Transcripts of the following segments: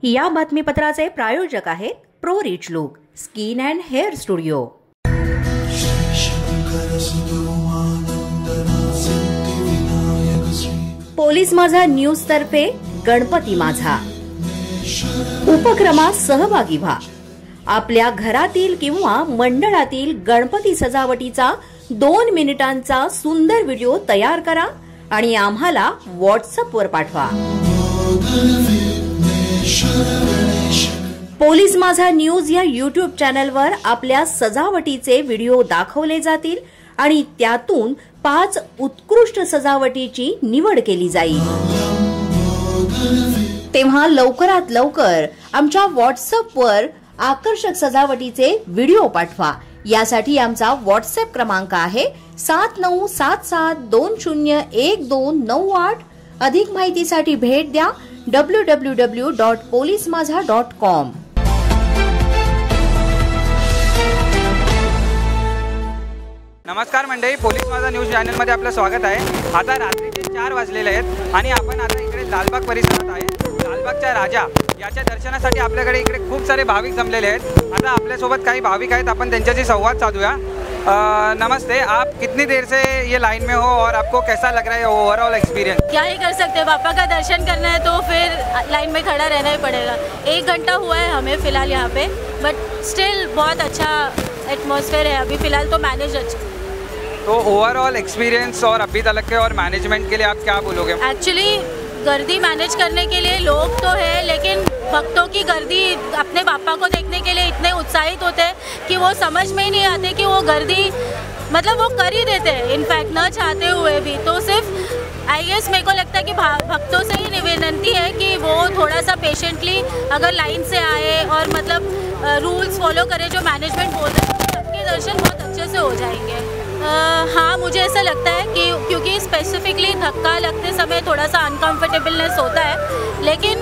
या बातमीपत्राचे प्रायोजक आहेत pro rich look skin and hair studio. Police माझा न्यूज तर्फे गणपती माझा उपक्रमात सहभागी व्हा। आपल्या घरातील किंवा मंडळातील गणपती सजावटीचा 2 मिनिटांचा सुंदर व्हिडिओ तयार करा आणि आम्हाला व्हॉट्सअपवर पाठवा। पोलीस माझा न्यूज या YouTube चॅनलवर आपल्या सजावटीचे व्हिडिओ दाखवले जातील आणि त्यातून 5 उत्कृष्ट सजावटीची निवड केली जाईल। तेव्हा लवकरात लवकर आमच्या व्हॉट्सअपवर आकर्षक सजावटीचे व्हिडिओ पाठवा। यासाठी आमचा व्हॉट्सअप क्रमांक आहे 7977201298। अधिक माहितीसाठी भेट द्या www.polismazha.com। नमस्कार मंडळी, पोलीस माझा न्यूज चॅनलमध्ये आपलं स्वागत आहे। आता रात्रीचे 4 वाजलेले आहेत आणि आपण आता इकडे लालबाग परिसरात आहे। लालबागच्या राजा याच्या दर्शनासाठी आपल्याकडे इकडे खूप सारे भाविक जमलेले आहेत। आता आपल्यासोबत काही भाविक आहेत, आपण त्यांच्याशी संवाद साधूया। नमस्ते, आप कितनी देर से ये लाइन में हो और आपको कैसा लग रहा है ओवरऑल एक्सपीरियंस? क्या ही कर सकते हैं, पापा का दर्शन करना है तो फिर लाइन में खड़ा रहना ही पड़ेगा। 1 घंटा हुआ है हमें फिलहाल यहाँ पे, बट स्टिल बहुत अच्छा एटमॉस्फेयर है अभी फिलहाल, तो मैनेज अच्छा। तो ओवरऑल एक्सपीरियंस और अभी तक के और मैनेजमेंट के लिए आप क्या बोलोगे? एक्चुअली गर्दी मैनेज करने के लिए लोग तो है, लेकिन भक्तों की गर्दी अपने पापा को देखने के लिए इतने उत्साहित होते हैं कि वो समझ में ही नहीं आते कि वो गर्दी मतलब वो कर ही देते हैं इनफैक्ट न चाहते हुए भी। तो सिर्फ आई गेस मेरे को लगता है कि भक्तों से ही विनती है कि वो थोड़ा सा पेशेंटली अगर लाइन से आए और मतलब रूल्स फॉलो करें जो मैनेजमेंट बोल रहे हैं, तो सबके दर्शन बहुत अच्छे से हो जाएंगे। हाँ, मुझे ऐसा लगता है कि क्योंकि स्पेसिफिकली धक्का लगते समय थोड़ा सा अनकंफर्टेबलनेस होता है, लेकिन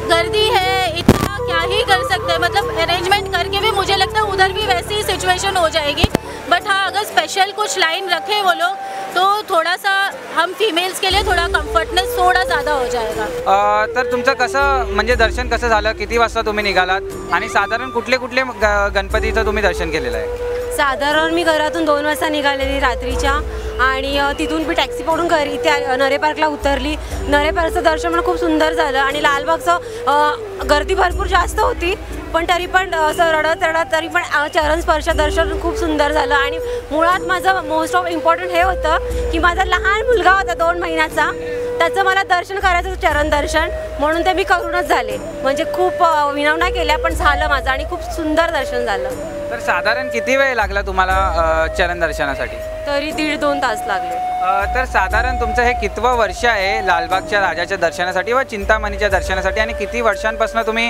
गर्दी है इतना क्या ही कर सकते हैं, मतलब अरेंजमेंट करके भी मुझे लगता है उधर भी वैसी ही सिचुएशन हो जाएगी। बट हाँ, अगर स्पेशल कुछ लाइन रखे वो लोग तो थोड़ा सा हम फीमेल्स के लिए थोड़ा कम्फर्टनेस थोड़ा ज़्यादा हो जाएगा। तर तुमचं कसं म्हणजे दर्शन कसं झालं, किती वाजता तुम्ही निघालात आणि साधारण कुठले कुठले गणपतीचं तुम्ही दर्शन केलेलं आहे? साधारण मी घरातून 2 वाजता निघालेली रात्रीच्या आणि तिथून मी टॅक्सी पकडून घरी इथे नरे पार्कला उतरली। नरे पार्कचं दर्शन पण खूप सुंदर झालं आणि लालबागचं गर्दी भरपूर जास्त होती, पण तरी पण असं रडत तरी पण चरण स्पर्श दर्शन खूप सुंदर झालं। आणि मुळात माझं मोस्ट ऑफ इम्पॉर्टंट हे होतं की माझा लहान मुलगा होता 2 महिन्याचा, त्याचं मला दर्शन करायचं होतं, चरण दर्शन, म्हणून ते मी करूनच झाले। म्हणजे खूप विनवण्या केल्या पण झालं माझं आणि खूप सुंदर दर्शन झालं। तर साधारण किती वेळ लागला तुम्हाला चरण दर्शनासाठी? तरी 1.5-2 तास लागले। तर साधारण तुमचं हे कितवं वर्ष आहे लालबागच्या राजाच्या दर्शनासाठी व चिंतामणीच्या दर्शनासाठी, आणि किती वर्षांपासून तुम्ही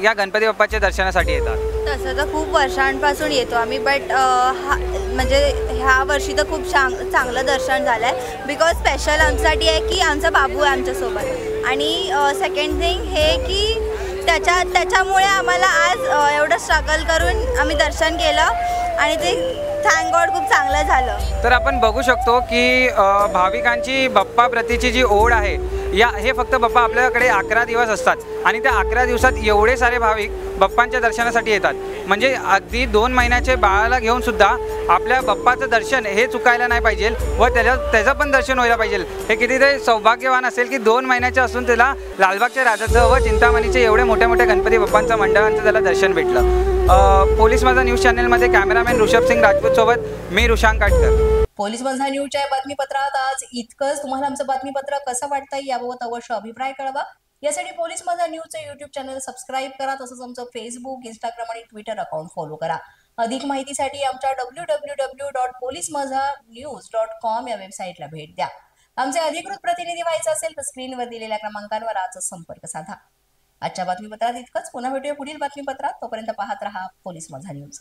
या गणपती बाप्पाच्या दर्शनासाठी येतात? तसं तर खूप वर्षांपासून येतो आम्ही, बट म्हणजे ह्या वर्षी तर खूप चांगलं दर्शन झालं आहे। बिकॉज स्पेशल आमच्यासाठी आहे की आमचा बाबू आहे आमच्यासोबत, आणि सेकंड थिंग हे की त्याच्यामुळे आम्हाला आज एवढं स्ट्रगल करून आम्ही दर्शन केलं आणि ते थँक गॉड खूप चांगलं झालं। तर आपण बघू शकतो की भाविकांची बाप्पा प्रतीची जी ओढ आहे, हे फक्त बाप्पा आपल्याकडे 11 दिवस असतात आणि त्या 11 दिवसात एवढे सारे भाविक बाप्पांच्या दर्शनासाठी येतात। म्हणजे अगदी 2 महिन्याचे बाळाला घेऊन सुद्धा आपल्या बाप्पाचं दर्शन हे चुकायला नाही पाहिजे व त्याचं पण दर्शन व्हायला पाहिजे। हे कितीतरी सौभाग्यवान असेल की 2 महिन्याचे असून त्याला लालबागच्या राजाचं व चिंतामणीचे एवढे मोठ्या मोठ्या गणपती बाप्पांच्या मंडळांचं त्याला दर्शन भेटलं। पोलीस माझा न्यूज चॅनलमध्ये कॅमेरामॅन ऋषभ सिंग राजपूत सोबत मी रुशांक काटकर। पोलीस माझा न्यूजच्या बातमीपत्रात आज इतकंच। तुम्हाला आमचं बातमीपत्र कसं वाटतंय याबाबत अवश्य अभिप्राय कळवा। यासाठी पोलीस माझा न्यूजचं YouTube चॅनल सबस्क्राईब करा, तसंच आमचं फेसबुक, इंस्टाग्राम आणि ट्विटर अकाउंट फॉलो करा। अधिक माहितीसाठी आमच्या www.polismazhanews.com या वेबसाईटला भेट द्या। आमचे अधिकृत प्रतिनिधी व्हायचं असेल तर स्क्रीनवर दिलेल्या क्रमांकांवर आजच संपर्क साधा। आजच्या बातमीपत्रात इतकंच। पुन्हा भेटूया पुढील बातमीपत्रात, तोपर्यंत पाहत रहा पोलीस माझा न्यूज।